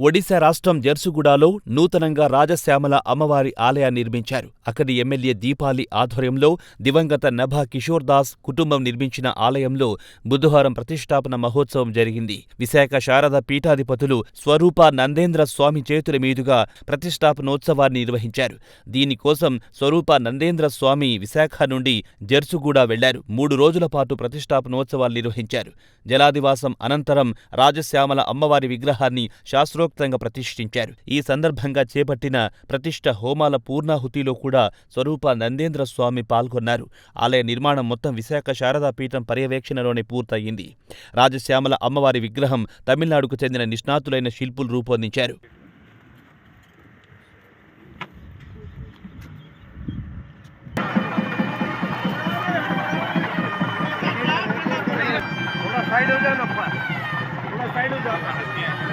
ఒడిశా రాష్ట్రం జర్సుగూడలో నూతనంగా రాజశ్యామల అమ్మవారి ఆలయాన్ని నిర్మించారు. అక్కడి ఎమ్మెల్యే దీపాలి ఆధ్వర్యంలో దివంగత నభా కిషోర్ దాస్ కుటుంబం నిర్మించిన ఆలయంలో బుధవారం ప్రతిష్ఠాపన మహోత్సవం జరిగింది. విశాఖ శారద పీఠాధిపతులు స్వరూప నందేంద్ర స్వామి చేతుల మీదుగా ప్రతిష్ఠాపనోత్సవాన్ని నిర్వహించారు. దీనికోసం స్వరూప నందేంద్ర స్వామి విశాఖ నుండి జర్సుగూడ వెళ్లారు. 3 రోజుల పాటు ప్రతిష్ఠాపనోత్సవాలు నిర్వహించారు. జలాదివాసం అనంతరం రాజశ్యామల అమ్మవారి విగ్రహాన్ని శాస్త్రోక్తంగా ప్రతిష్ఠించారు. ఈ సందర్భంగా చేపట్టిన ప్రతిష్ఠ హోమాల పూర్ణాహుతిలో కూడా స్వరూప నందేంద్ర స్వామి పాల్గొన్నారు. ఆలయ నిర్మాణం మొత్తం విశాఖ శారదా పీఠం పర్యవేక్షణలోనే పూర్తయింది. రాజశ్యామల అమ్మవారి విగ్రహం తమిళనాడుకు చెందిన నిష్ణాతులైన శిల్పులు రూపొందించారు. साइड हो जाओ ना, थोड़ा साइड हो जाओ।